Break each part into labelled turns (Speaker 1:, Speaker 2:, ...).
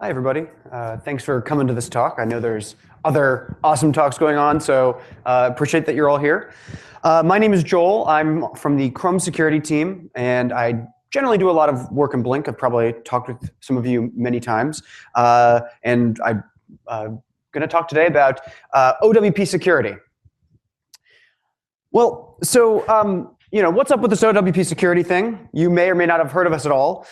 Speaker 1: Hi, everybody. Thanks for coming to this talk. I know there's other awesome talks going on, so appreciate that you're all here. My name is Joel. I'm from the Chrome security team, and I generally do a lot of work in Blink. I've probably talked with some of you many times. And I'm going to talk today about OWP security. Well, so what's up with this OWP security thing? You may or may not have heard of us at all.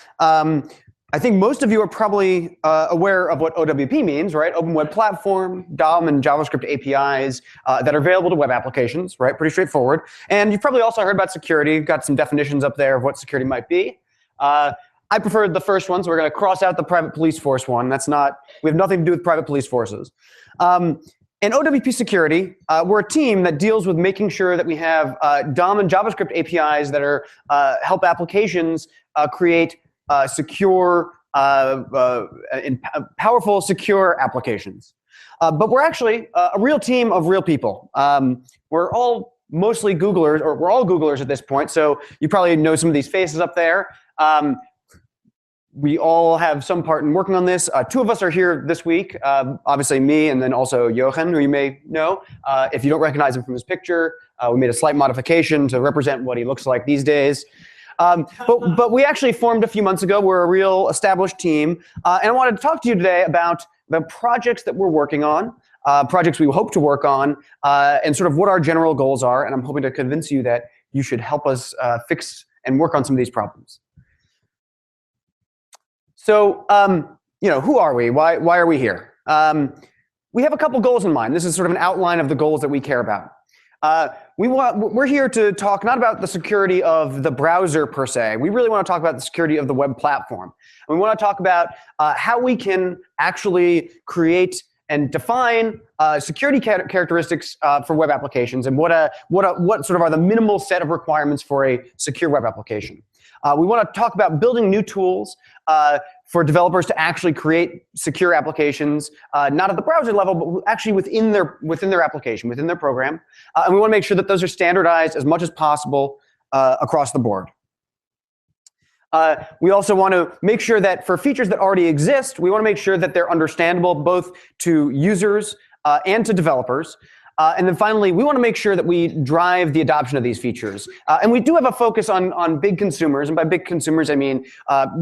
Speaker 1: I think most of you are probably aware of what OWP means, right? Open Web Platform, DOM and JavaScript APIs that are available to web applications, right? Pretty straightforward. And you've probably also heard about security. You've got some definitions up there of what security might be. I preferred the first one, so we're going to cross out the private police force one. We have nothing to do with private police forces. In OWP security, we're a team that deals with making sure that we have DOM and JavaScript APIs that are help applications create secure, and powerful, secure applications. But we're actually a real team of real people. We're all mostly Googlers, or we're all Googlers at this point, so you probably know some of these faces up there. We all have some part in working on this. Two of us are here this week, obviously me and then also Jochen, who you may know. If you don't recognize him from his picture, we made a slight modification to represent what he looks like these days. But we actually formed a few months ago. We're a real established team. And I wanted to talk to you today about the projects that we're working on, projects we hope to work on, and sort of what our general goals are. And I'm hoping to convince you that you should help us fix and work on some of these problems. So, who are we? Why are we here? We have a couple goals in mind. This is sort of an outline of the goals that we care about. We're here to talk not about the security of the browser per se. We really want to talk about the security of the web platform. And we want to talk about how we can actually create and define security characteristics for web applications, and what sort of are the minimal set of requirements for a secure web application. We want to talk about building new tools for developers to actually create secure applications, not at the browser level, but actually within their application, within their program. And we want to make sure that those are standardized as much as possible across the board. We also want to make sure that for features that already exist, we want to make sure that they're understandable both to users and to developers. And then finally, we want to make sure that we drive the adoption of these features. And we do have a focus on big consumers. And by big consumers, I mean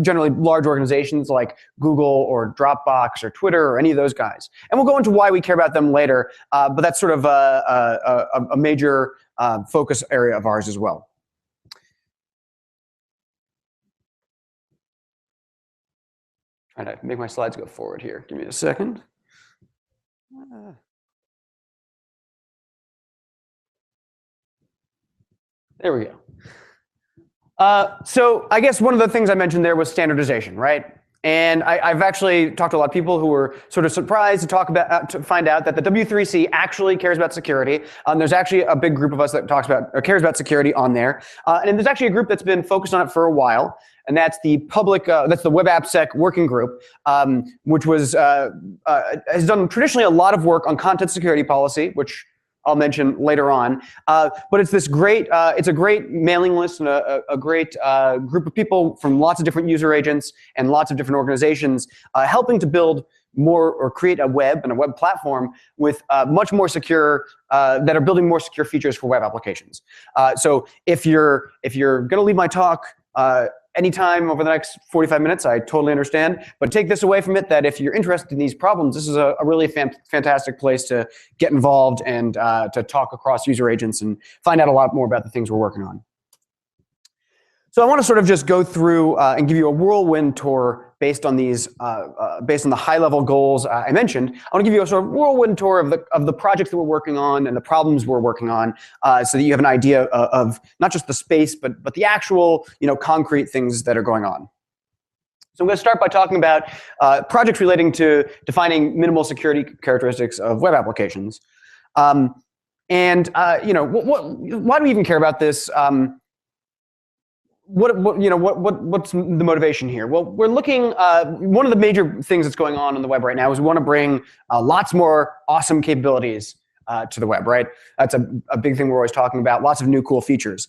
Speaker 1: generally large organizations like Google or Dropbox or Twitter or any of those guys. And we'll go into why we care about them later. But that's sort of a major focus area of ours as well. Trying to make my slides go forward here. Give me a second. There we go. So I guess one of the things I mentioned there was standardization, right? And I've actually talked to a lot of people who were sort of surprised to find out that the W3C actually cares about security. There's actually a big group of us that cares about security on there. And there's actually a group that's been focused on it for a while, and that's the that's the Web AppSec working group, which has done traditionally a lot of work on content security policy, which I'll mention later on, but it's this great. It's a great mailing list and a great group of people from lots of different user agents and lots of different organizations, helping to build more or create a web and a web platform with much more secure, that are building more secure features for web applications. So if you're going to leave my talk anytime over the next 45 minutes, I totally understand. But take this away from it, that if you're interested in these problems, this is a really fantastic place to get involved and to talk across user agents and find out a lot more about the things we're working on. So I want to sort of just go through and give you a whirlwind tour based on these, based on the high-level goals I mentioned. I want to give you a sort of whirlwind tour of the projects that we're working on and the problems we're working on, so that you have an idea of not just the space, but the actual concrete things that are going on. So I'm going to start by talking about projects relating to defining minimal security characteristics of web applications. Why do we even care about this? What's the motivation here? Well, we're looking. One of the major things that's going on the web right now is we want to bring lots more awesome capabilities to the web. Right? That's a big thing we're always talking about. Lots of new cool features.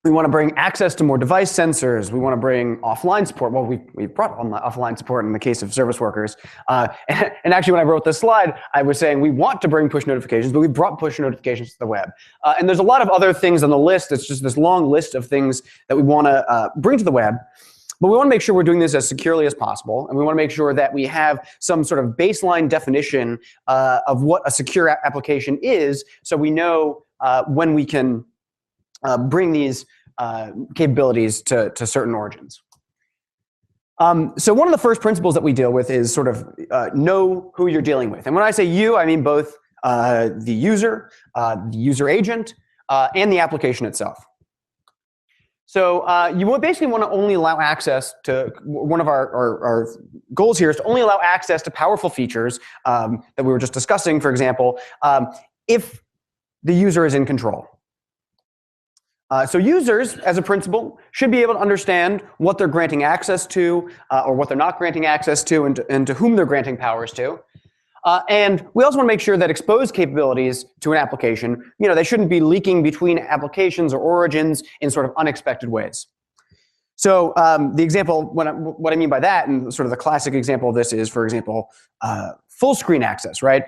Speaker 1: We want to bring access to more device sensors. We want to bring offline support. Well, we brought offline support in the case of service workers. And actually, when I wrote this slide, I was saying we want to bring push notifications, but we brought push notifications to the web. And there's a lot of other things on the list. It's just this long list of things that we want to bring to the web. But we want to make sure we're doing this as securely as possible, and we want to make sure that we have some sort of baseline definition of what a secure application is, so we know when we can bring these capabilities to certain origins. So one of the first principles that we deal with is sort of know who you're dealing with. And when I say you, I mean both the user agent, and the application itself. So you basically want to only allow access to, one of our goals here is to only allow access to powerful features that we were just discussing, for example, if the user is in control. So users, as a principle, should be able to understand what they're granting access to, or what they're not granting access to, and to whom they're granting powers to. And we also want to make sure that exposed capabilities to an application, they shouldn't be leaking between applications or origins in sort of unexpected ways. So the example, what I mean by that, and sort of the classic example of this is, for example, full screen access, right?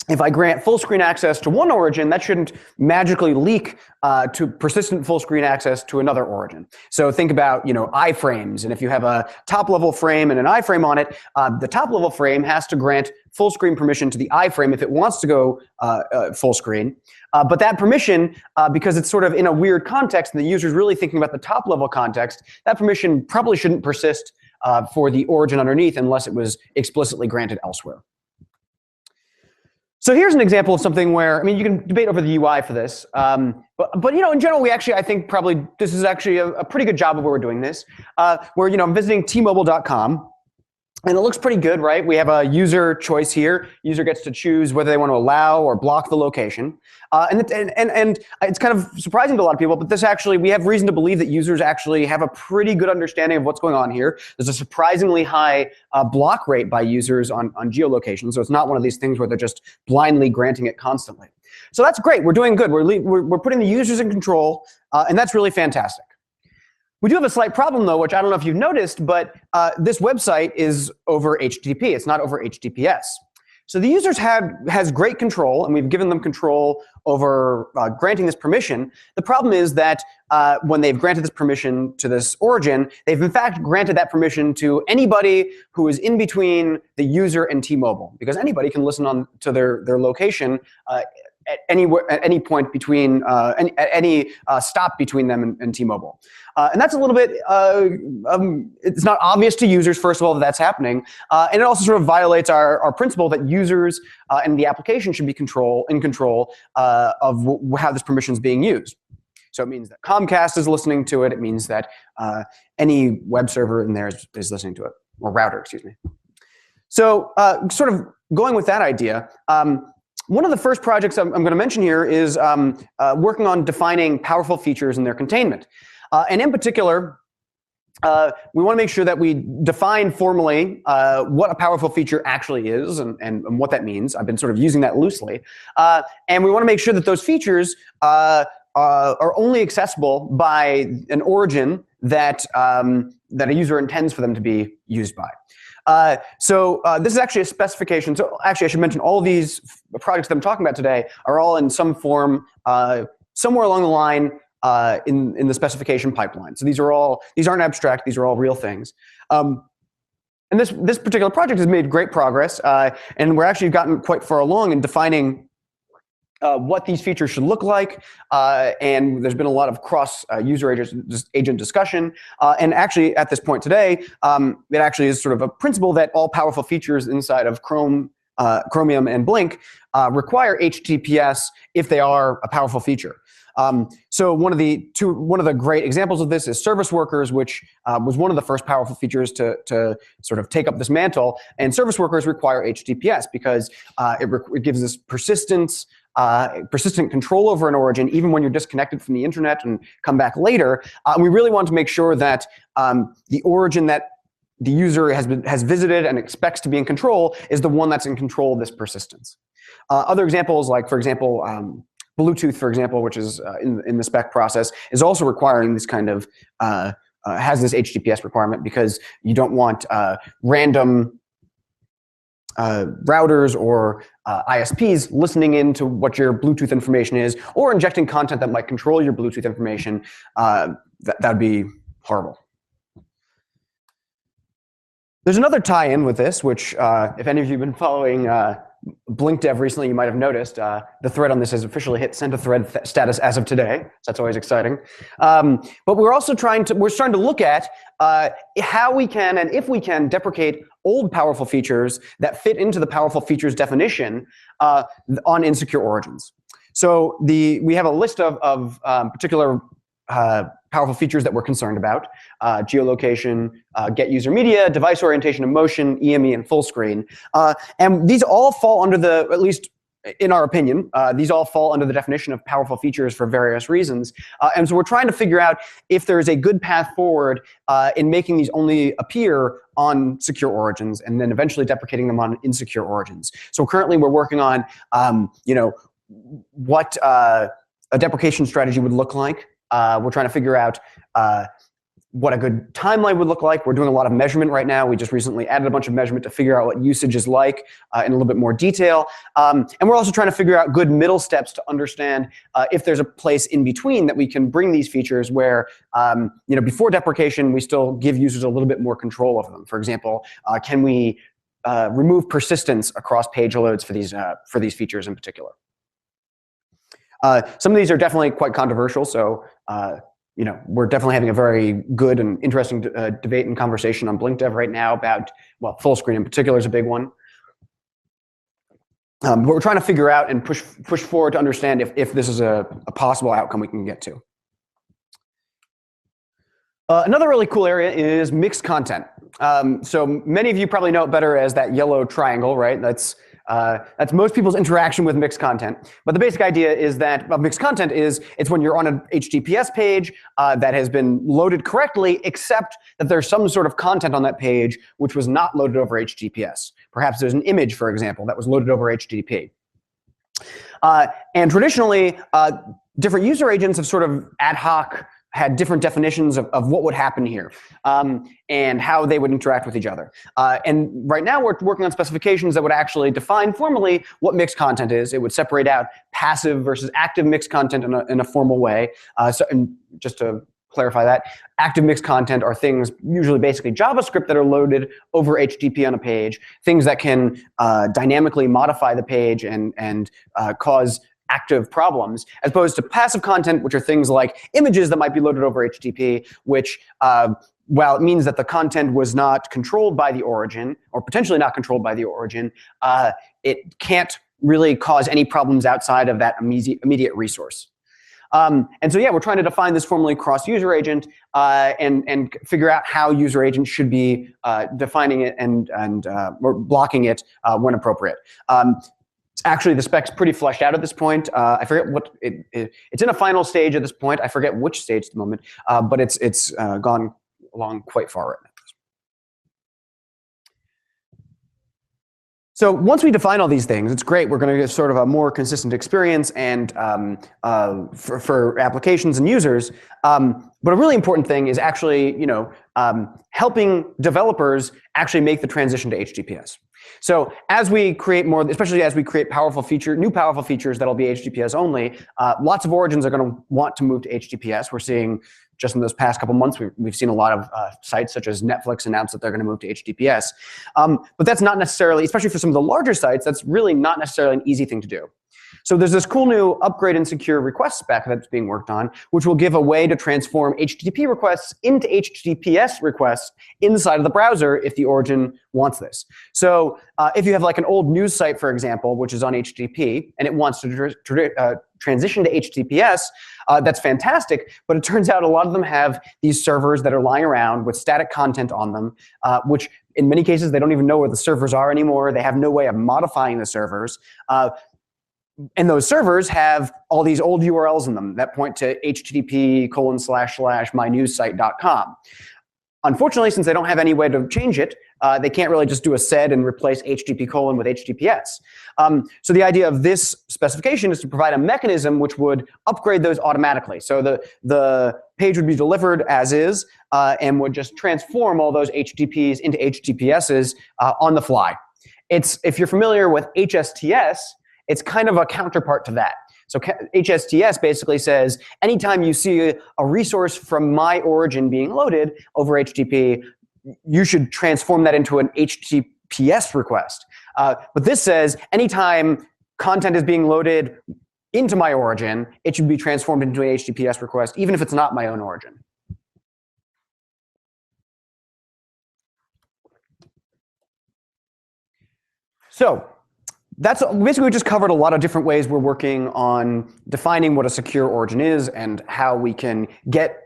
Speaker 1: If I grant full screen access to one origin, that shouldn't magically leak to persistent full screen access to another origin. So think about, iframes, and if you have a top-level frame and an iframe on it, the top-level frame has to grant full screen permission to the iframe if it wants to go full screen. But that permission, because it's sort of in a weird context, and the user's really thinking about the top-level context, that permission probably shouldn't persist for the origin underneath unless it was explicitly granted elsewhere. So here's an example of something where, you can debate over the UI for this, but in general, I think probably this is actually a pretty good job of where we're doing this, where, I'm visiting tmobile.com, and it looks pretty good, right? We have a user choice here. User gets to choose whether they want to allow or block the location. And it's kind of surprising to a lot of people, but we have reason to believe that users actually have a pretty good understanding of what's going on here. There's a surprisingly high block rate by users on geolocation, so it's not one of these things where they're just blindly granting it constantly. So that's great. We're doing good. We're putting the users in control, and that's really fantastic. We do have a slight problem, though, which I don't know if you've noticed, but this website is over HTTP. It's not over HTTPS. So the users has great control, and we've given them control over granting this permission. The problem is that when they've granted this permission to this origin, they've in fact granted that permission to anybody who is in between the user and T-Mobile, because anybody can listen to their location at any point between any stop between them and T-Mobile. And that's a little bit, it's not obvious to users, first of all, that that's happening. And it also sort of violates our principle that users and the application should be in control of how this permission is being used. So it means that Comcast is listening to it. It means that any web server in there is listening to it, or router, excuse me. So sort of going with that idea, one of the first projects I'm going to mention here is working on defining powerful features and their containment. And in particular, we want to make sure that we define formally what a powerful feature actually is and what that means. I've been sort of using that loosely. And we want to make sure that those features are only accessible by an origin that a user intends for them to be used by. So this is actually a specification. So actually, I should mention all of these projects that I'm talking about today are all in some form, somewhere along the line in the specification pipeline. So these aren't abstract. These are all real things. And this particular project has made great progress, and we're actually gotten quite far along in defining what these features should look like, and there's been a lot of cross-user agent discussion. And actually, at this point today, it actually is sort of a principle that all powerful features inside of Chromium and Blink require HTTPS if they are a powerful feature. So one of the great examples of this is service workers, which was one of the first powerful features to sort of take up this mantle. And service workers require HTTPS because it gives us persistent control over an origin, even when you're disconnected from the internet and come back later. We really want to make sure that the origin that the user has visited and expects to be in control is the one that's in control of this persistence. Other examples, like for example, Bluetooth, for example, which is in the spec process, is also requiring this kind of has this HTTPS requirement because you don't want random routers or ISPs listening into what your Bluetooth information is, or injecting content that might control your Bluetooth information. That'd be horrible. There's another tie-in with this, which if any of you have been following BlinkDev recently, you might have noticed the thread on this has officially hit send to thread status as of today. So that's always exciting. But we're also starting to look at how we can, and if we can, deprecate old powerful features that fit into the powerful features definition on insecure origins. So we have a list of particular powerful features that we're concerned about: geolocation, get user media, device orientation and motion, EME, and full screen. And these all fall under the, at least in our opinion, these all fall under the definition of powerful features for various reasons. And so we're trying to figure out if there is a good path forward in making these only appear on secure origins and then eventually deprecating them on insecure origins. So currently we're working on, what a deprecation strategy would look like. We're trying to figure out what a good timeline would look like. We're doing a lot of measurement right now. We just recently added a bunch of measurement to figure out what usage is like in a little bit more detail. And we're also trying to figure out good middle steps to understand if there's a place in between that we can bring these features where, before deprecation, we still give users a little bit more control over them. For example, can we remove persistence across page loads for these features in particular? Some of these are definitely quite controversial, so we're definitely having a very good and interesting debate and conversation on BlinkDev right now about, well, full screen in particular is a big one. But we're trying to figure out and push forward to understand if this is a possible outcome we can get to. Another really cool area is mixed content. So many of you probably know it better as that yellow triangle, right? That's most people's interaction with mixed content. But the basic idea is that mixed content it's when you're on an HTTPS page that has been loaded correctly, except that there's some sort of content on that page which was not loaded over HTTPS. Perhaps there's an image, for example, that was loaded over HTTP. And traditionally, different user agents have sort of ad hoc had different definitions of what would happen here and how they would interact with each other. And right now we're working on specifications that would actually define formally what mixed content is. It would separate out passive versus active mixed content in a formal way. And just to clarify that, active mixed content are things, usually basically JavaScript, that are loaded over HTTP on a page, things that can dynamically modify the page and cause active problems, as opposed to passive content, which are things like images that might be loaded over HTTP, which, while it means that the content was not controlled by the origin, or potentially not controlled by the origin, it can't really cause any problems outside of that immediate resource. And so, yeah, we're trying to define this formally across user agent and figure out how user agent should be defining it and or blocking it when appropriate. Actually, the spec's pretty fleshed out at this point. I forget what it's in a final stage at this point. I forget which stage at the moment, but it's gone along quite far right now. So once we define all these things, it's great. We're going to get sort of a more consistent experience and for applications and users. But a really important thing is actually, helping developers actually make the transition to HTTPS. So as we create more, especially as we create new powerful features that'll be HTTPS only, lots of origins are going to want to move to HTTPS. We're seeing just in those past couple months, we've seen a lot of sites such as Netflix announce that they're going to move to HTTPS. But that's not necessarily, especially for some of the larger sites, that's really not necessarily an easy thing to do. So there's this cool new upgrade and secure request spec that's being worked on, which will give a way to transform HTTP requests into HTTPS requests inside of the browser if the origin wants this. So if you have like an old news site, for example, which is on HTTP, and it wants to transition to HTTPS, that's fantastic, but it turns out a lot of them have these servers that are lying around with static content on them, which in many cases, they don't even know where the servers are anymore. They have no way of modifying the servers. And those servers have all these old URLs in them that point to http://mynewssite.com. Unfortunately, since they don't have any way to change it, They can't really just do a sed and replace HTTP : with HTTPS. So the idea of this specification is to provide a mechanism which would upgrade those automatically. So the page would be delivered as is and would just transform all those HTTPs into HTTPSs on the fly. If you're familiar with HSTS, it's kind of a counterpart to that. So HSTS basically says, anytime you see a resource from my origin being loaded over HTTP, you should transform that into an HTTPS request. But this says, anytime content is being loaded into my origin, it should be transformed into an HTTPS request, even if it's not my own origin. So that's basically, we just covered a lot of different ways we're working on defining what a secure origin is and how we can get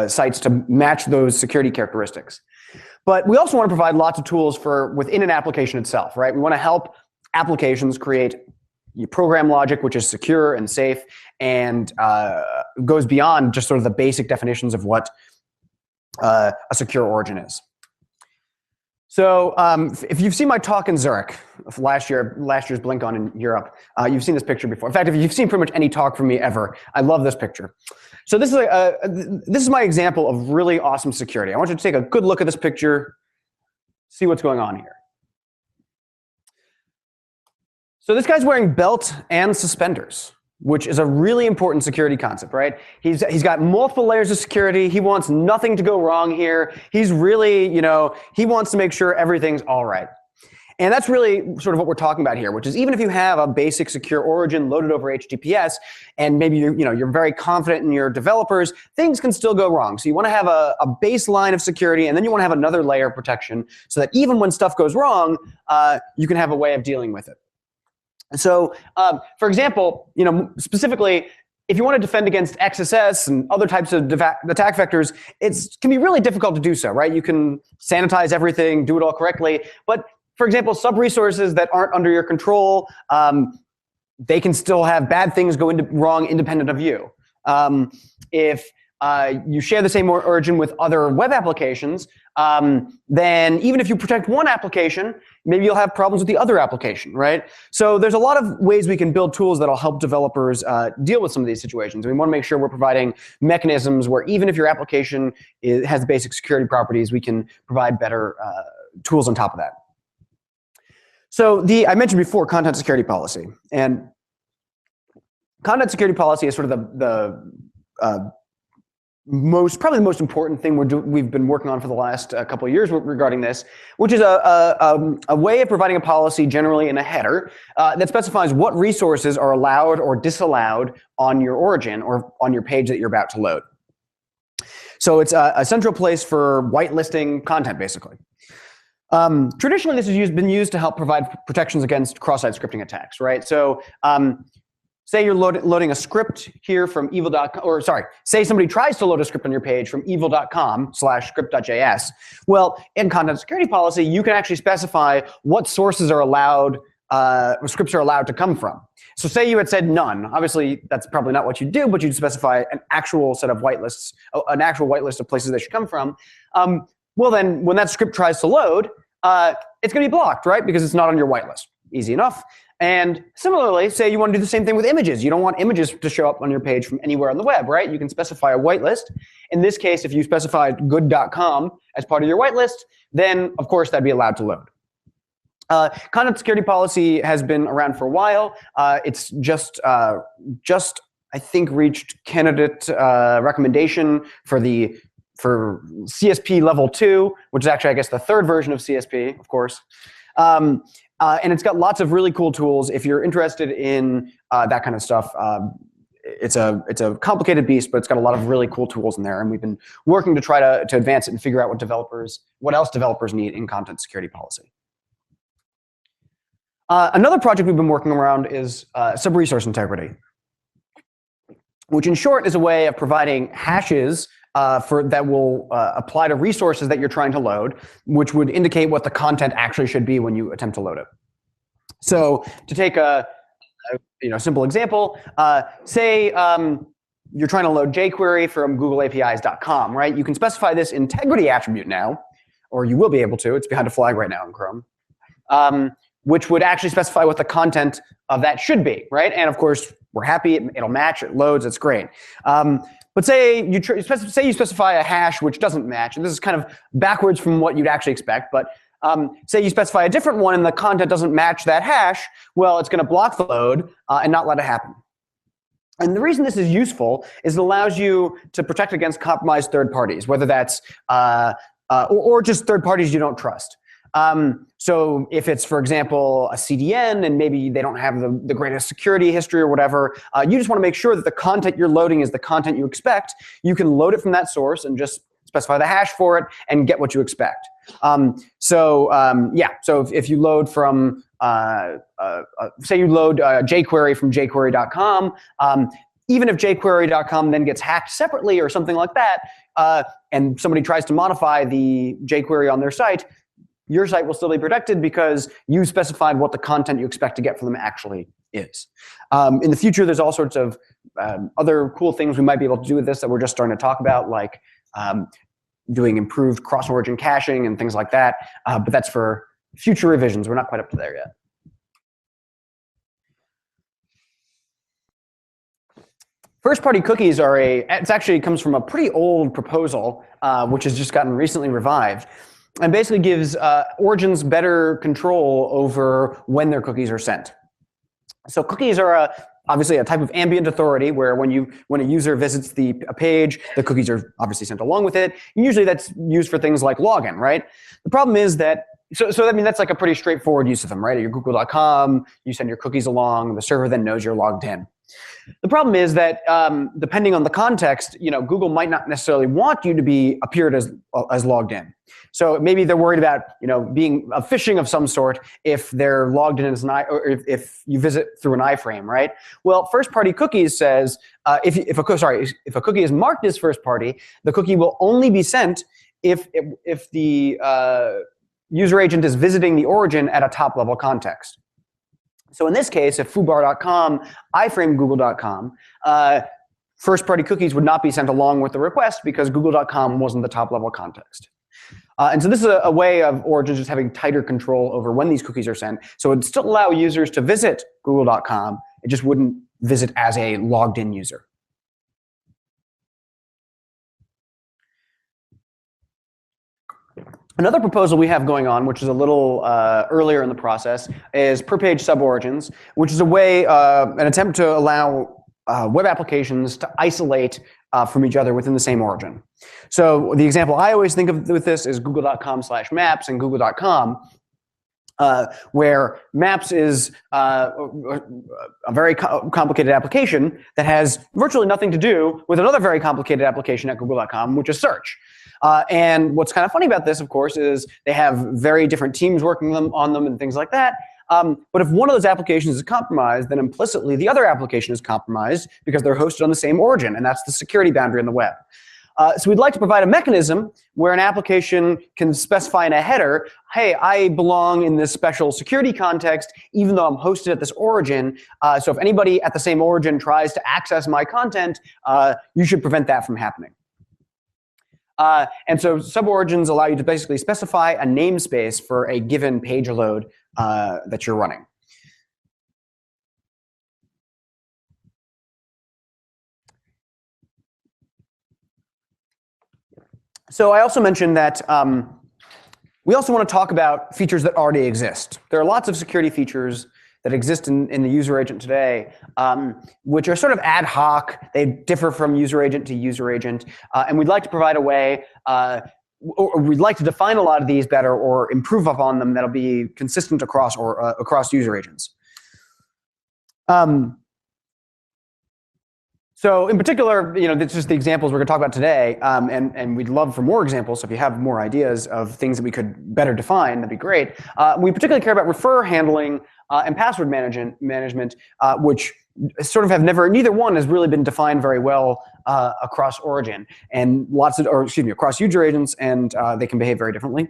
Speaker 1: sites to match those security characteristics. But we also want to provide lots of tools for within an application itself, right? We want to help applications create program logic which is secure and safe and goes beyond just sort of the basic definitions of what a secure origin is. So if you've seen my talk in Zurich last year's BlinkOn in Europe, you've seen this picture before. In fact, if you've seen pretty much any talk from me ever, I love this picture. So this is my example of really awesome security. I want you to take a good look at this picture, see what's going on here. So this guy's wearing belt and suspenders, which is a really important security concept, right? He's got multiple layers of security. He wants nothing to go wrong here. He's really, he wants to make sure everything's all right. And that's really sort of what we're talking about here, which is even if you have a basic secure origin loaded over HTTPS, and maybe you're very confident in your developers, things can still go wrong. So you want to have a baseline of security, and then you want to have another layer of protection so that even when stuff goes wrong, you can have a way of dealing with it. So, for example, specifically, if you want to defend against XSS and other types of attack vectors, it can be really difficult to do so, right? You can sanitize everything, do it all correctly, but for example, sub-resources that aren't under your control, they can still have bad things go wrong independent of you. If you share the same origin with other web applications, then even if you protect one application, maybe you'll have problems with the other application, right? So there's a lot of ways we can build tools that'll help developers deal with some of these situations. We want to make sure we're providing mechanisms where even if your application has basic security properties, we can provide better tools on top of that. So I mentioned before content security policy, and content security policy is sort of probably the most important thing we've been working on for the last couple of years regarding this, which is a way of providing a policy generally in a header that specifies what resources are allowed or disallowed on your origin or on your page that you're about to load. So it's a central place for whitelisting content, basically. Traditionally, this has been used to help provide protections against cross-site scripting attacks, right? So say you're loading a script here from evil.com, or sorry, say somebody tries to load a script on your page from evil.com/script.js. Well, in content security policy, you can actually specify what sources are allowed, scripts are allowed to come from. So say you had said none. Obviously, that's probably not what you do, but you'd specify an actual set of whitelists, an actual whitelist of places they should come from. Well, then when that script tries to load, it's going to be blocked, right? Because it's not on your whitelist. Easy enough. And similarly, say you want to do the same thing with images. You don't want images to show up on your page from anywhere on the web, right? You can specify a whitelist. In this case, if you specified good.com as part of your whitelist, then of course that'd be allowed to load. Content security policy has been around for a while. It's just I think reached candidate recommendation for CSP level 2, which is actually, I guess, the third version of CSP, of course. And it's got lots of really cool tools. If you're interested in that kind of stuff, it's a complicated beast, but it's got a lot of really cool tools in there. And we've been working to try to advance it and figure out what else developers need in content security policy. Another project we've been working around is sub-resource integrity, which in short is a way of providing hashes that will apply to resources that you're trying to load, which would indicate what the content actually should be when you attempt to load it. So to take a simple example, say you're trying to load jQuery from googleapis.com, right? You can specify this integrity attribute now or you will be able to. It's behind a flag right now in Chrome, which would actually specify what the content of that should be, right? And of course, we're happy. It'll match. It loads. It's great. But say you specify a hash which doesn't match, and this is kind of backwards from what you'd actually expect, but say you specify a different one and the content doesn't match that hash, well, it's going to block the load and not let it happen. And the reason this is useful is it allows you to protect against compromised third parties, whether that's or just third parties you don't trust. So if it's, for example, a CDN and maybe they don't have the greatest security history or whatever, you just want to make sure that the content you're loading is the content you expect. You can load it from that source and just specify the hash for it and get what you expect. So if you load from, say you load jQuery from jQuery.com, even if jQuery.com then gets hacked separately or something like that, and somebody tries to modify the jQuery on their site, your site will still be protected because you specified what the content you expect to get from them actually is. In the future, there's all sorts of other cool things we might be able to do with this that we're just starting to talk about, like doing improved cross-origin caching and things like that. But that's for future revisions. We're not quite up to there yet. First-party cookies are it actually comes from a pretty old proposal, which has just gotten recently revived, and basically gives origins better control over when their cookies are sent. So cookies are obviously a type of ambient authority where when a user visits a page, the cookies are obviously sent along with it. And usually that's used for things like login, right? The problem is that I mean, that's like a pretty straightforward use of them, right? At your google.com, you send your cookies along, the server then knows you're logged in. The problem is that depending on the context, Google might not necessarily want you to appeared as logged in. So maybe they're worried about being a phishing of some sort if they're logged in as or if you visit through an iframe, right? Well, first-party cookies says if a cookie is marked as first-party, the cookie will only be sent if the user agent is visiting the origin at a top-level context. So in this case, if foobar.com iframed google.com, first-party cookies would not be sent along with the request because google.com wasn't the top-level context. And so this is a way of origins just having tighter control over when these cookies are sent. So it would still allow users to visit google.com. It just wouldn't visit as a logged-in user. Another proposal we have going on, which is a little earlier in the process, is per-page suborigins, which is an attempt to allow web applications to isolate from each other within the same origin. So the example I always think of with this is google.com/maps and google.com, where maps is a very complicated application that has virtually nothing to do with another very complicated application at google.com, which is search. And what's kind of funny about this, of course, is they have very different teams working on them and things like that. But if one of those applications is compromised, then implicitly the other application is compromised because they're hosted on the same origin, and that's the security boundary in the web. So we'd like to provide a mechanism where an application can specify in a header, hey, I belong in this special security context, even though I'm hosted at this origin. So if anybody at the same origin tries to access my content, you should prevent that from happening. And so suborigins allow you to basically specify a namespace for a given page load that you're running. So I also mentioned that we also want to talk about features that already exist. There are lots of security features that exist in the user agent today, which are sort of ad hoc. They differ from user agent to user agent. And we'd like to provide a way, or we'd like to define a lot of these better or improve upon them that'll be consistent across user agents. So in particular, it's just the examples we're going to talk about today, and we'd love for more examples. So if you have more ideas of things that we could better define, that'd be great. We particularly care about refer handling and password management, which sort of neither one has really been defined very well across origin, and across user agents, and they can behave very differently.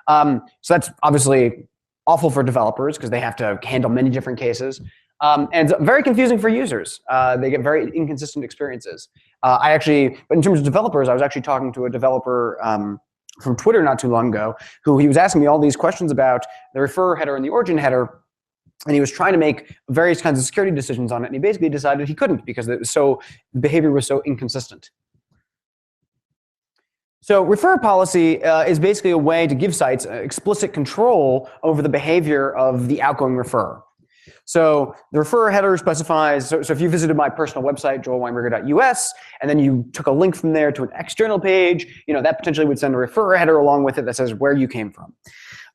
Speaker 1: So that's obviously awful for developers because they have to handle many different cases. And it's very confusing for users. They get very inconsistent experiences. But in terms of developers, I was actually talking to a developer from Twitter not too long ago, who he was asking me all these questions about the referrer header and the origin header, and he was trying to make various kinds of security decisions on it, and he basically decided he couldn't because the behavior was so inconsistent. So referrer policy is basically a way to give sites explicit control over the behavior of the outgoing referrer. So the referrer header specifies, so if you visited my personal website, joelweinberger.us, and then you took a link from there to an external page, that potentially would send a referrer header along with it that says where you came from.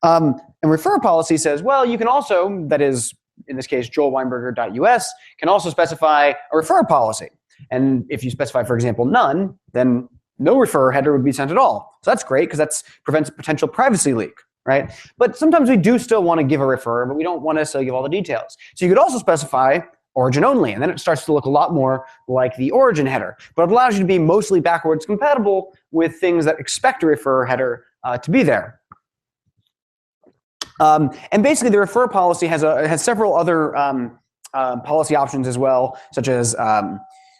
Speaker 1: And referrer policy says, well, you can also, that is, in this case, joelweinberger.us, can also specify a referrer policy. And if you specify, for example, none, then no referrer header would be sent at all. So that's great because that prevents a potential privacy leak. Right? But sometimes we do still want to give a referrer, but we don't want to necessarily give all the details. So you could also specify origin only, and then it starts to look a lot more like the origin header. But it allows you to be mostly backwards compatible with things that expect a referrer header to be there. And basically, the referrer policy has several other policy options as well, such as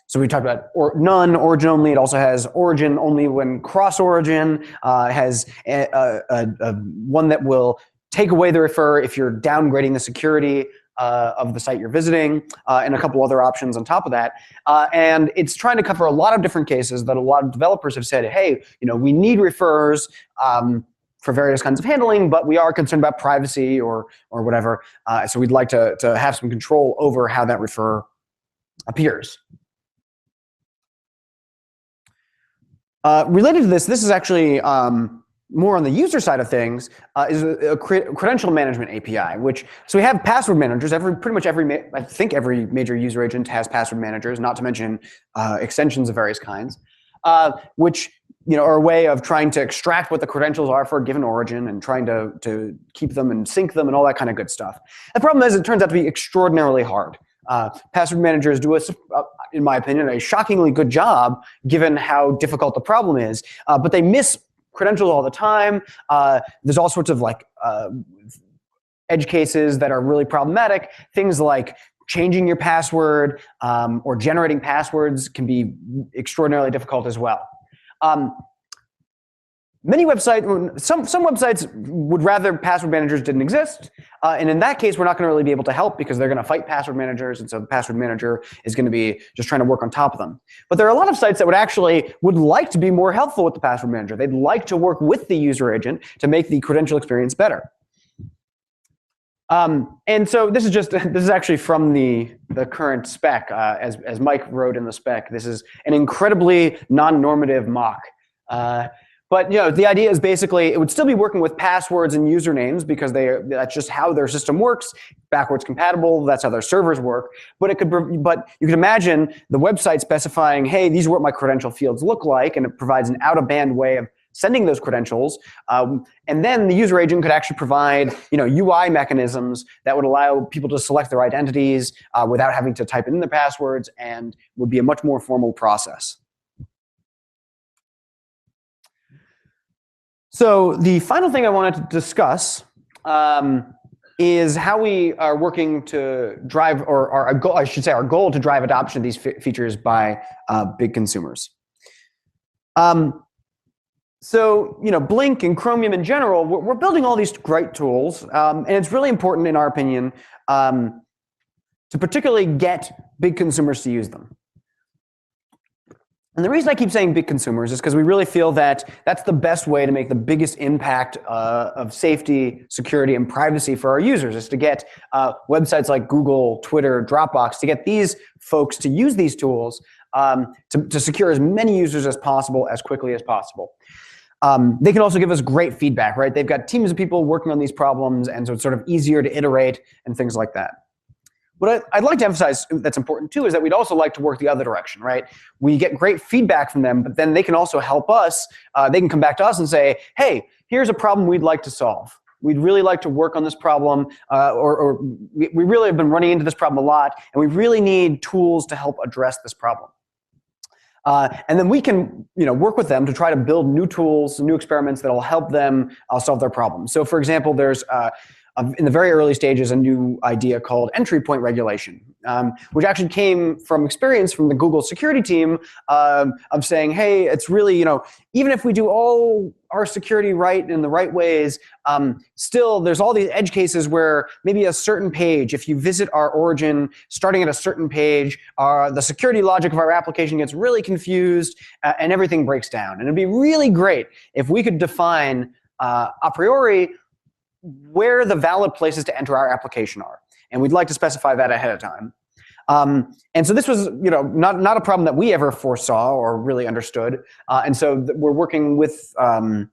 Speaker 1: so we talked about none, origin only. It also has origin only when cross-origin. It has one that will take away the referrer if you're downgrading the security of the site you're visiting, and a couple other options on top of that. And it's trying to cover a lot of different cases that a lot of developers have said, hey, we need referrers for various kinds of handling, but we are concerned about privacy or whatever. So we'd like to have some control over how that referrer appears. Related to this is actually more on the user side of things, is a credential management API, so we have password managers. I think every major user agent has password managers, not to mention extensions of various kinds, which are a way of trying to extract what the credentials are for a given origin and trying to keep them and sync them and all that kind of good stuff. The problem is it turns out to be extraordinarily hard. Password managers do, in my opinion, a shockingly good job given how difficult the problem is, but they miss credentials all the time. There's all sorts of edge cases that are really problematic. Things like changing your password or generating passwords can be extraordinarily difficult as well. Many websites, some websites would rather password managers didn't exist, and in that case, we're not going to really be able to help because they're going to fight password managers, and so the password manager is going to be just trying to work on top of them. But there are a lot of sites that would like to be more helpful with the password manager. They'd like to work with the user agent to make the credential experience better. And so this is actually from the current spec, as Mike wrote in the spec. This is an incredibly non-normative mock. But the idea is basically it would still be working with passwords and usernames because that's just how their system works, backwards compatible. That's how their servers work. But you could imagine the website specifying, hey, these are what my credential fields look like, and it provides an out-of-band way of sending those credentials. And then the user agent could actually provide UI mechanisms that would allow people to select their identities without having to type in their passwords, and would be a much more formal process. So the final thing I wanted to discuss is how we are working to drive, or our goal to drive adoption of these features by big consumers. So Blink and Chromium in general, we're building all these great tools, and it's really important, in our opinion, to particularly get big consumers to use them. And the reason I keep saying big consumers is because we really feel that that's the best way to make the biggest impact of safety, security, and privacy for our users, is to get websites like Google, Twitter, Dropbox, to get these folks to use these tools to secure as many users as possible, as quickly as possible. They can also give us great feedback, right? They've got teams of people working on these problems, and so it's sort of easier to iterate and things like that. What I'd like to emphasize that's important too is that we'd also like to work the other direction, right? We get great feedback from them, but then they can also help us. They can come back to us and say, hey, here's a problem we'd like to solve. We'd really like to work on this problem, or we really have been running into this problem a lot, and we really need tools to help address this problem. And then we can work with them to try to build new tools, new experiments that will help them solve their problems. So for example, there's in the very early stages, a new idea called entry point regulation, which actually came from experience from the Google security team of saying, hey, it's really, even if we do all our security right in the right ways, still there's all these edge cases where maybe a certain page, if you visit our origin starting at a certain page, the security logic of our application gets really confused and everything breaks down. And it'd be really great if we could define a priori where the valid places to enter our application are. And we'd like to specify that ahead of time. And so this was, not a problem that we ever foresaw or really understood. And so we're working with the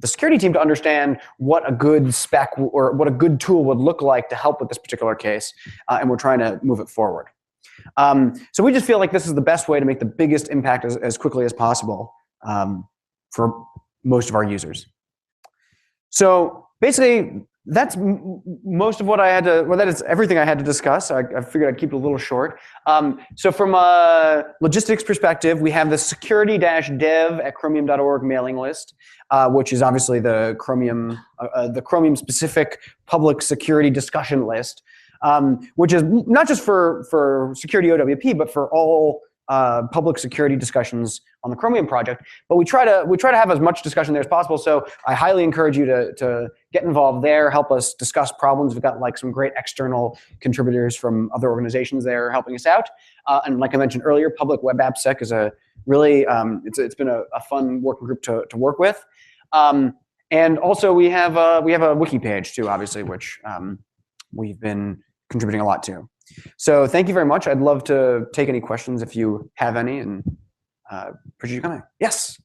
Speaker 1: security team to understand what a good spec or what a good tool would look like to help with this particular case. And we're trying to move it forward. So we just feel like this is the best way to make the biggest impact as quickly as possible for most of our users. So basically, that's most of what I had to, well, that is everything I had to discuss. I figured I'd keep it a little short. So from a logistics perspective, we have the security-dev@chromium.org mailing list, which is obviously the Chromium specific public security discussion list, which is not just for security OWP, but for all public security discussions on the Chromium project. But we try to have as much discussion there as possible. So I highly encourage you to get involved there, help us discuss problems. We've got like some great external contributors from other organizations there helping us out. And like I mentioned earlier, Public Web AppSec is a really it's been a fun working group to work with. And also we have a wiki page too, obviously, which we've been contributing a lot to. So thank you very much. I'd love to take any questions if you have any, and appreciate you coming. Yes.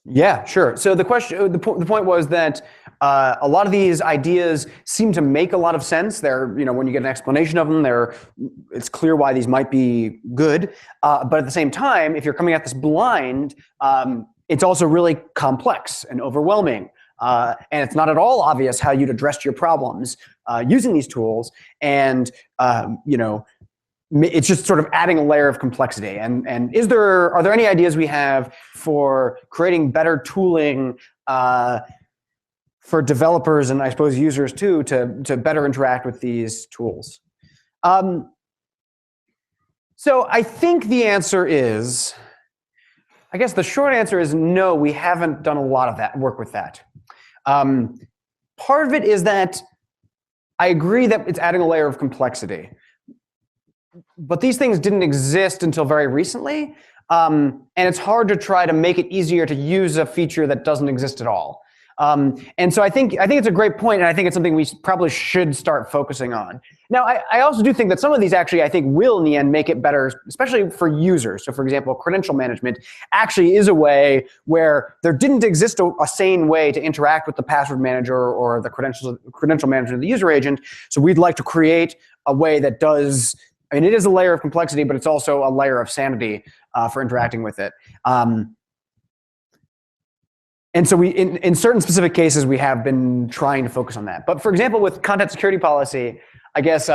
Speaker 1: Yeah, sure. So the point was that a lot of these ideas seem to make a lot of sense. They're, when you get an explanation of them, it's clear why these might be good. But at the same time, if you're coming at this blind, it's also really complex and overwhelming. And it's not at all obvious how you'd address your problems using these tools. And, it's just sort of adding a layer of complexity. And are there any ideas we have for creating better tooling for developers and I suppose users too to better interact with these tools? So I think the answer is, I guess the short answer is no, we haven't done a lot of that work with that. Part of it is that I agree that it's adding a layer of complexity. But these things didn't exist until very recently, and it's hard to try to make it easier to use a feature that doesn't exist at all. And so I think it's a great point, and I think it's something we probably should start focusing on. Now, I also do think that some of these actually, I think, will in the end make it better, especially for users. So for example, credential management actually is a way where there didn't exist a sane way to interact with the password manager or the credential manager of the user agent. So we'd like to create a way that does, it is a layer of complexity, but it's also a layer of sanity for interacting with it. And so in certain specific cases, we have been trying to focus on that. But for example, with content security policy, I guess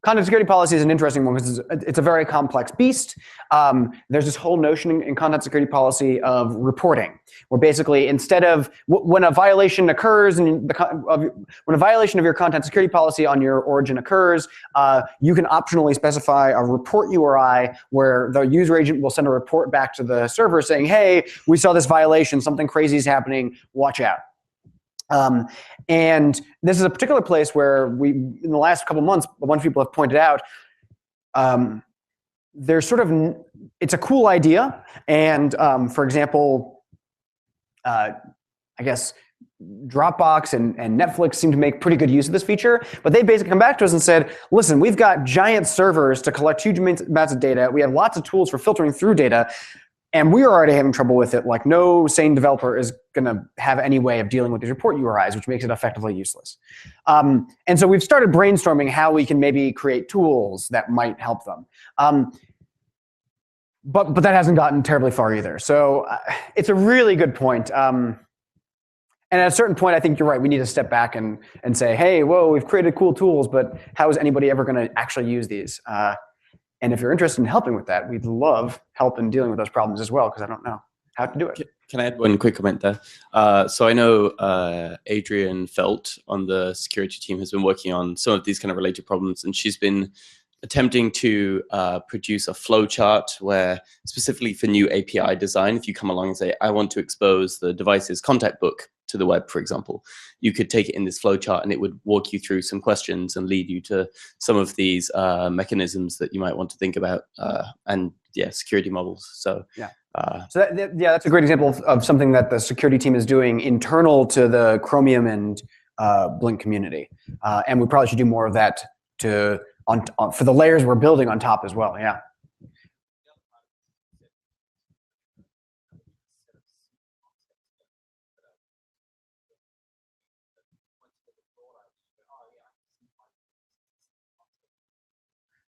Speaker 1: content security policy is an interesting one because it's a very complex beast. There's this whole notion in content security policy of reporting, where basically instead of when a violation occurs and when a violation of your content security policy on your origin occurs, you can optionally specify a report URI where the user agent will send a report back to the server saying, hey, we saw this violation, something crazy is happening, watch out. And this is a particular place where in the last couple of months, a bunch of people have pointed out, there's it's a cool idea. And for example, I guess Dropbox and Netflix seem to make pretty good use of this feature, but they basically come back to us and said, listen, we've got giant servers to collect huge amounts of data. We have lots of tools for filtering through data. And we are already having trouble with it. Like no sane developer is going to have any way of dealing with these report URIs, which makes it effectively useless. And so we've started brainstorming how we can maybe create tools that might help them. But that hasn't gotten terribly far either. So it's a really good point. And at a certain point, I think you're right. We need to step back and say, hey, whoa, we've created cool tools, but how is anybody ever going to actually use these? And if you're interested in helping with that, we'd love help in dealing with those problems as well, because I don't know how to do it.
Speaker 2: Can I add one quick comment there? So I know Adrian Felt on the security team has been working on some of these kind of related problems, and she's been attempting to produce a flow chart where specifically for new API design, if you come along and say, I want to expose the device's contact book to the web, for example, you could take it in this flow chart and it would walk you through some questions and lead you to some of these mechanisms that you might want to think about and security models. So
Speaker 1: yeah. That's a great example of something that the security team is doing internal to the Chromium and Blink community. And we probably should do more of that for the layers we're building on top as well. Yeah.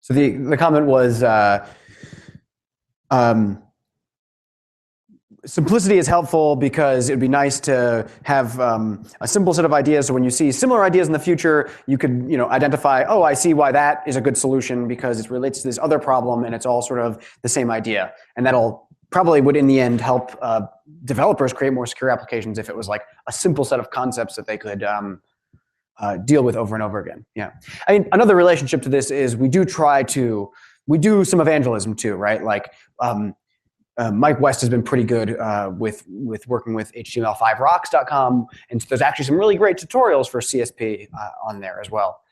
Speaker 1: So the comment was simplicity is helpful because it'd be nice to have a simple set of ideas. So when you see similar ideas in the future, you could identify, oh, I see why that is a good solution because it relates to this other problem and it's all sort of the same idea. And that'll probably would in the end help developers create more secure applications if it was like a simple set of concepts that they could deal with over and over again. Yeah, I mean, another relationship to this is we do some evangelism too, right? Like Mike West has been pretty good with working with HTML5rocks.com, and so there's actually some really great tutorials for CSP on there as well.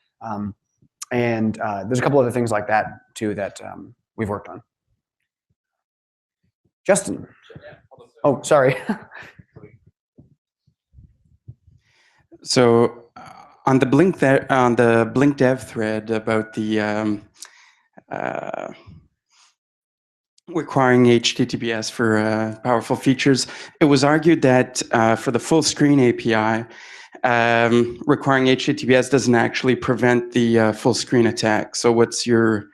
Speaker 1: And there's a couple other things like that too that we've worked on. Justin. Oh, sorry.
Speaker 3: So on the Blink dev thread about the requiring HTTPS for powerful features, it was argued that for the full screen API, requiring HTTPS doesn't actually prevent the full screen attack. So what's your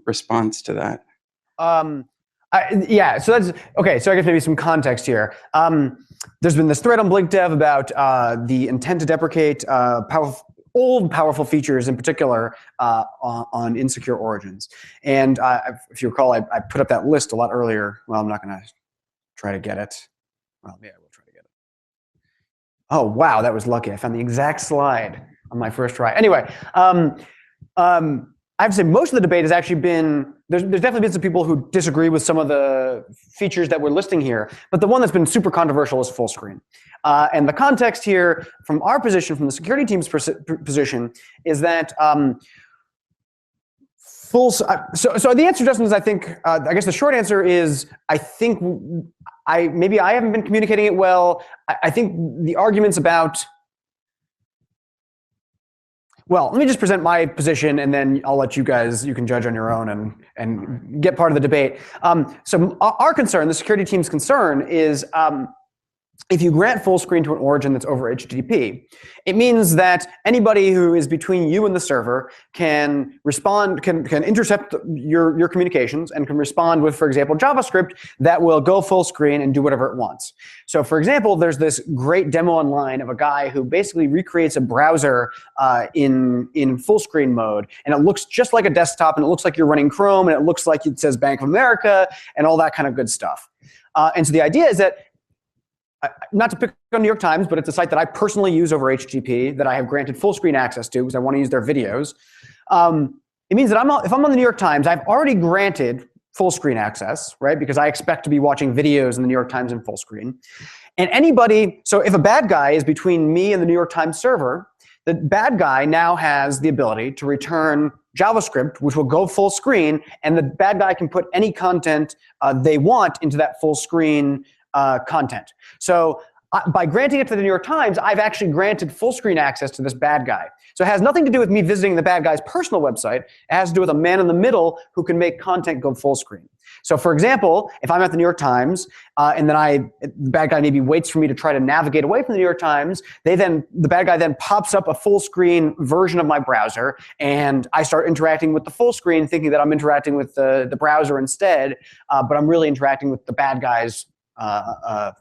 Speaker 3: response to that?
Speaker 1: Yeah, so that's okay. So I guess maybe some context here. There's been this thread on Blink Dev about the intent to deprecate old powerful features, in particular on insecure origins. And if you recall, I put up that list a lot earlier. Well, I'm not going to try to get it. Well, yeah, we'll try to get it. Oh, wow, that was lucky. I found the exact slide on my first try. Anyway, I have to say most of the debate has actually been, there's definitely been some people who disagree with some of the features that we're listing here, but the one that's been super controversial is full screen. And the context here from our position, from the security team's position, is that so the answer, Justin, is I think, I guess the short answer is I think maybe I haven't been communicating it well. I think the arguments about, well, let me just present my position and then I'll let you guys, you can judge on your own and get part of the debate. So our concern, the security team's concern is if you grant full screen to an origin that's over HTTP, it means that anybody who is between you and the server can respond, can intercept your communications and can respond with, for example, JavaScript that will go full screen and do whatever it wants. So for example, there's this great demo online of a guy who basically recreates a browser in full screen mode, and it looks just like a desktop, and it looks like you're running Chrome, and it looks like it says Bank of America and all that kind of good stuff. And so the idea is that, not to pick on New York Times, but it's a site that I personally use over HTTP that I have granted full screen access to because I want to use their videos. It means that if I'm on the New York Times, I've already granted full screen access, right? Because I expect to be watching videos in the New York Times in full screen. And so if a bad guy is between me and the New York Times server, the bad guy now has the ability to return JavaScript, which will go full screen, and the bad guy can put any content they want into that full screen content. So by granting it to the New York Times, I've actually granted full screen access to this bad guy. So it has nothing to do with me visiting the bad guy's personal website. It has to do with a man in the middle who can make content go full screen. So for example, if I'm at the New York Times and then the bad guy maybe waits for me to try to navigate away from the New York Times, the bad guy then pops up a full screen version of my browser, and I start interacting with the full screen thinking that I'm interacting with the browser instead, but I'm really interacting with the bad guy's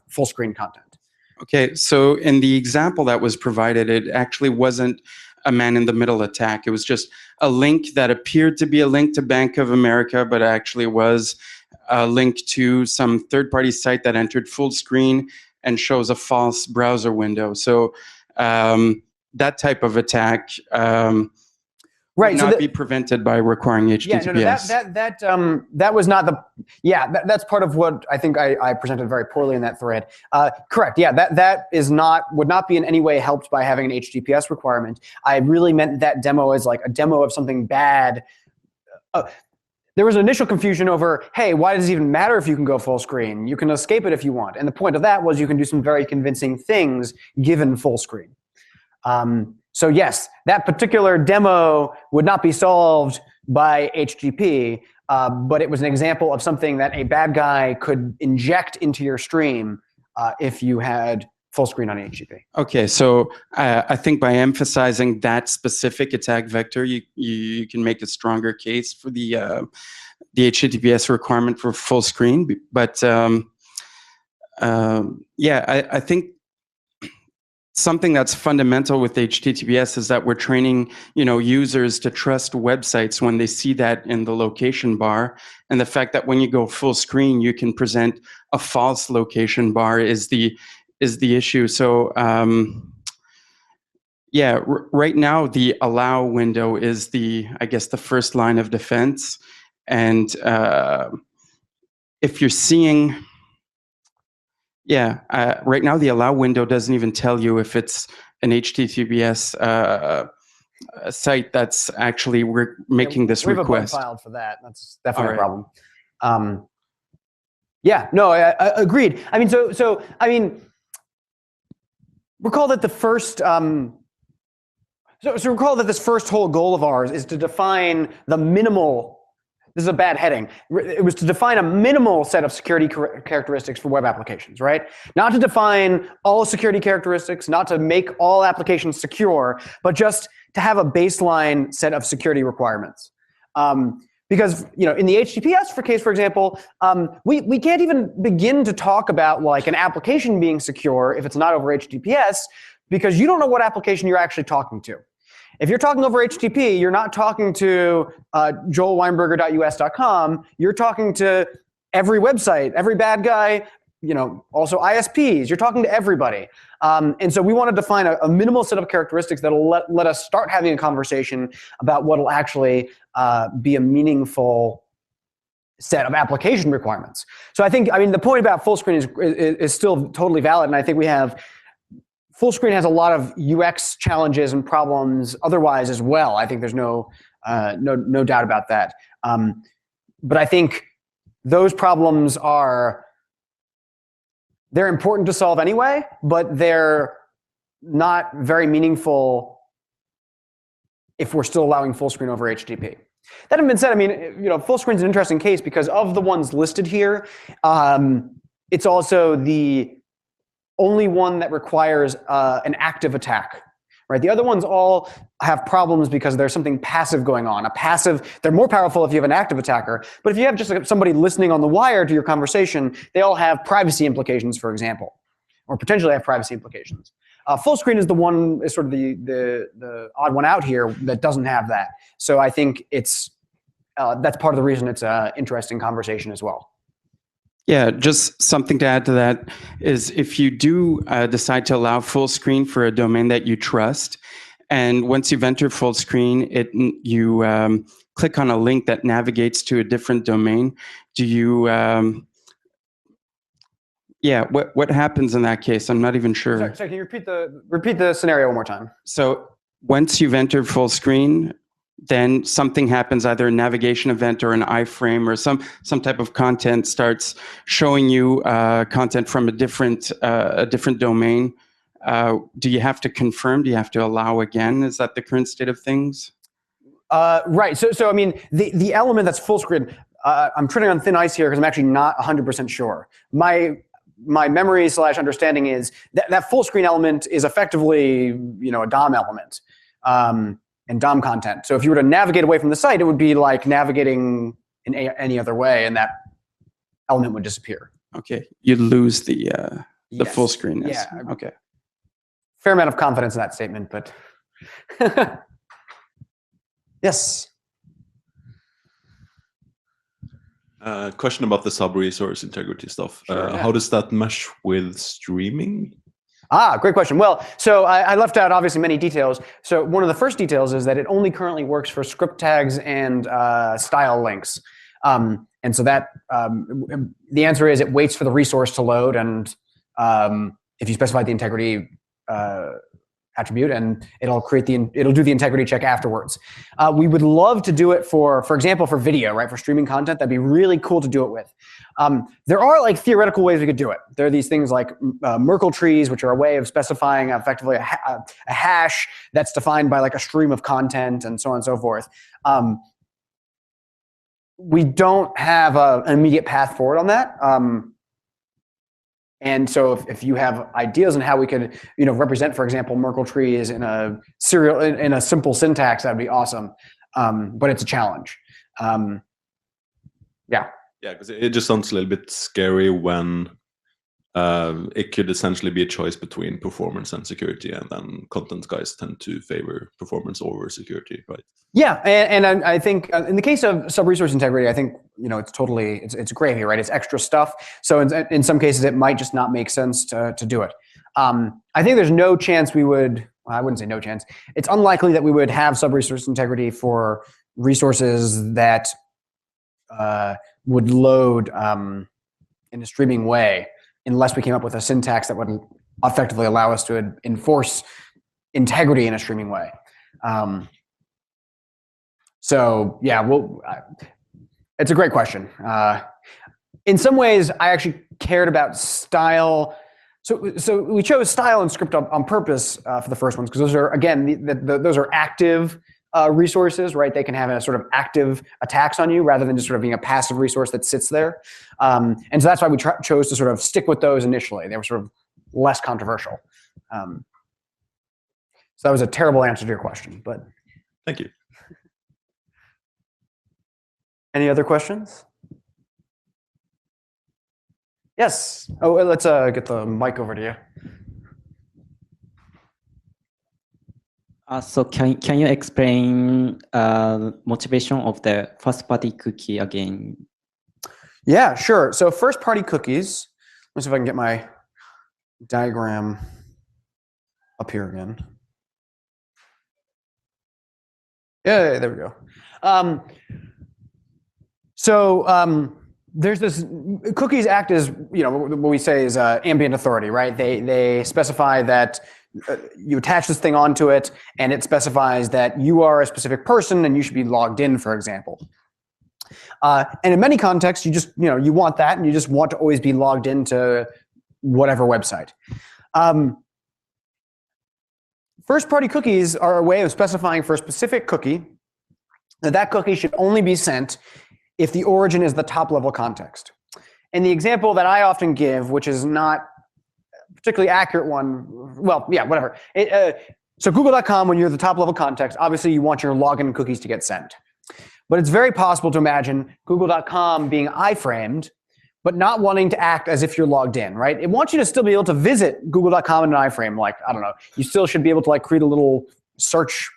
Speaker 1: full screen content.
Speaker 3: Okay, so in the example that was provided, it actually wasn't a man-in-the-middle attack. It was just a link that appeared to be a link to Bank of America, but actually was a link to some third-party site that entered full screen and shows a false browser window. So that type of attack
Speaker 1: Right,
Speaker 3: would not be prevented by requiring HTTPS.
Speaker 1: That was not that's part of what I think I presented very poorly in that thread. Correct, yeah, would not be in any way helped by having an HTTPS requirement. I really meant that demo as like a demo of something bad. There was an initial confusion over, hey, why does it even matter if you can go full screen? You can escape it if you want. And the point of that was you can do some very convincing things given full screen. So yes, that particular demo would not be solved by HTTP, but it was an example of something that a bad guy could inject into your stream if you had full screen on HTTP.
Speaker 3: Okay, so I think by emphasizing that specific attack vector, you can make a stronger case for the HTTPS requirement for full screen. But I think something that's fundamental with HTTPS is that we're training, users to trust websites when they see that in the location bar, and the fact that when you go full screen, you can present a false location bar is the issue. So right now the allow window is the first line of defense, and if you're seeing. Right now the allow window doesn't even tell you if it's an HTTPS site that's actually making this request.
Speaker 1: We have a bug filed for that. That's definitely a problem. I agreed. I mean, recall that the first. So recall that this first whole goal of ours is to define the minimal. This is a bad heading. It was to define a minimal set of security characteristics for web applications, right? Not to define all security characteristics, not to make all applications secure, but just to have a baseline set of security requirements. Because in the HTTPS case, for example, we can't even begin to talk about like an application being secure if it's not over HTTPS, because you don't know what application you're actually talking to. If you're talking over HTTP, you're not talking to joelweinberger.us.com. You're talking to every website, every bad guy, also ISPs. You're talking to everybody. And so we want to define a minimal set of characteristics that'll let us start having a conversation about what'll actually be a meaningful set of application requirements. So the point about full screen is still totally valid, and I think we have. Full screen has a lot of UX challenges and problems otherwise as well. I think there's no doubt about that. But I think those problems they're important to solve anyway, but they're not very meaningful if we're still allowing full screen over HTTP. That having been said, full screen is an interesting case because of the ones listed here, it's also the only one that requires an active attack, right? The other ones all have problems because there's something passive going on. They're more powerful if you have an active attacker, but if you have just somebody listening on the wire to your conversation, they all have privacy implications, for example, or potentially have privacy implications. Full screen is sort of the odd one out here that doesn't have that. So I think that's part of the reason it's an interesting conversation as well.
Speaker 3: Yeah, just something to add to that is if you do decide to allow full screen for a domain that you trust, and once you've entered full screen, you click on a link that navigates to a different domain, do you, what happens in that case? I'm not even sure.
Speaker 1: Sorry, can you repeat the scenario one more time?
Speaker 3: So once you've entered full screen, then something happens, either a navigation event or an iframe or some type of content starts showing you content from a different domain. do you have to confirm? Do you have to allow again? Is that the current state of things?
Speaker 1: Right. So I mean, the element that's full screen, I'm treading on thin ice here because I'm actually not 100% sure. My memory / understanding is that full screen element is effectively, a DOM element and DOM content. So if you were to navigate away from the site, it would be like navigating in any other way, and that element would disappear.
Speaker 3: Okay, you'd lose the
Speaker 1: Yes.
Speaker 3: full screenness.
Speaker 1: Yeah.
Speaker 3: Okay.
Speaker 1: Fair amount of confidence in that statement, but yes.
Speaker 4: Question about the sub-resource integrity stuff. How does that mesh with streaming?
Speaker 1: Great question. Well, so I left out obviously many details. So one of the first details is that it only currently works for script tags and style links. And so that the answer is it waits for the resource to load, and if you specify the integrity attribute, and it'll do the integrity check afterwards. We would love to do it for example, for video, right? For streaming content, that'd be really cool to do it with. There are like theoretical ways we could do it. There are these things like Merkle trees, which are a way of specifying effectively a hash that's defined by like a stream of content and so on and so forth. We don't have an immediate path forward on that. And so if you have ideas on how we could, represent, for example, Merkle trees in a simple syntax, that'd be awesome. But it's a challenge. Yeah.
Speaker 4: Yeah, because it just sounds a little bit scary when it could essentially be a choice between performance and security, and then content guys tend to favor performance over security, right?
Speaker 1: Yeah, and I think in the case of sub-resource integrity, I think it's totally it's gravy, right? It's extra stuff. So in some cases, it might just not make sense to do it. I think there's no chance we would. Well, I wouldn't say no chance. It's unlikely that we would have sub-resource integrity for resources that would load in a streaming way, unless we came up with a syntax that would effectively allow us to enforce integrity in a streaming way. So yeah, it's a great question. In some ways, I actually cared about style. So we chose style and script on purpose for the first ones, because those are, again, those are active resources, right? They can have a sort of active attacks on you rather than just sort of being a passive resource that sits there. And so that's why we chose to sort of stick with those initially. They were sort of less controversial. So that was a terrible answer to your question, but.
Speaker 4: Thank you.
Speaker 1: Any other questions? Yes. Oh, let's get the mic over to you.
Speaker 5: So can you explain motivation of the first party cookie again?
Speaker 1: Yeah, sure. So first party cookies. Let me see if I can get my diagram up here again. Yeah, there we go. There's this, cookies act as, what we say is ambient authority, right? They specify that you attach this thing onto it, and it specifies that you are a specific person and you should be logged in, for example. And in many contexts, you just, you want that, and you just want to always be logged into whatever website. First-party cookies are a way of specifying for a specific cookie that cookie should only be sent if the origin is the top-level context. And the example that I often give, which is not a particularly accurate one, well, yeah, whatever. So Google.com, when you're the top-level context, obviously you want your login cookies to get sent. But it's very possible to imagine Google.com being iframed, but not wanting to act as if you're logged in, right? It wants you to still be able to visit Google.com in an iframe. Like, I don't know, you still should be able to like create a little search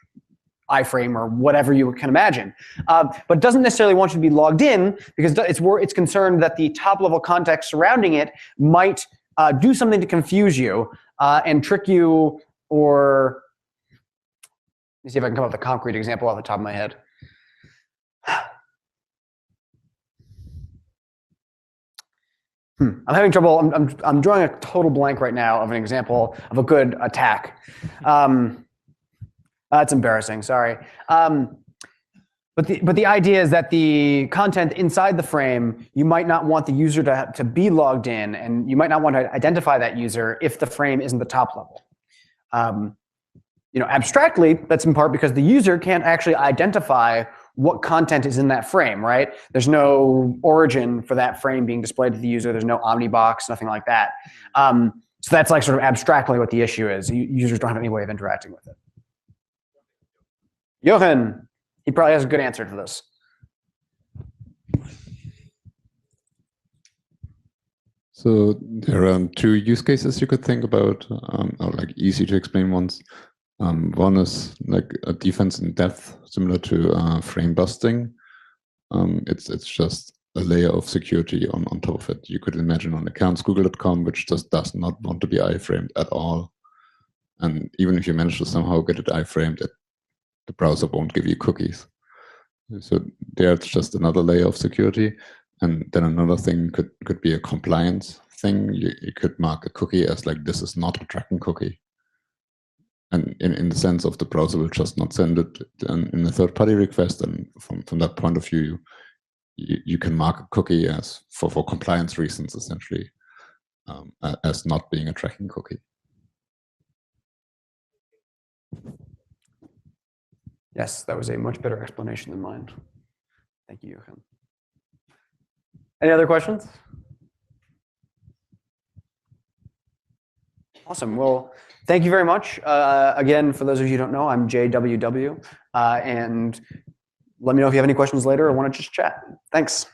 Speaker 1: iframe or whatever you can imagine. But doesn't necessarily want you to be logged in, because it's concerned that the top-level context surrounding it might do something to confuse you and trick you, or let me see if I can come up with a concrete example off the top of my head. I'm having trouble. I'm drawing a total blank right now of an example of a good attack. That's embarrassing. Sorry. But the idea is that the content inside the frame, you might not want the user to be logged in, and you might not want to identify that user if the frame isn't the top level. Abstractly, that's in part because the user can't actually identify what content is in that frame, right? There's no origin for that frame being displayed to the user. There's no omnibox, nothing like that. So that's like sort of abstractly what the issue is. Users don't have any way of interacting with it. Jochen, he probably has a good answer to this.
Speaker 6: So there are two use cases you could think about, or like easy to explain ones. One is like a defense in depth, similar to frame busting. It's just a layer of security on top of it. You could imagine on accounts google.com, which just does not want to be iframed at all. And even if you manage to somehow get it iframed, the browser won't give you cookies. So there's just another layer of security. And then another thing could be a compliance thing. You could mark a cookie as like, this is not a tracking cookie. And in the sense of the browser will just not send it in a third-party request. And from that point of view, you can mark a cookie as for compliance reasons, essentially, as not being a tracking cookie.
Speaker 1: Yes, that was a much better explanation than mine. Thank you, Jochen. Any other questions? Awesome. Well, thank you very much. Again, for those of you who don't know, I'm JWW. And let me know if you have any questions later or want to just chat. Thanks.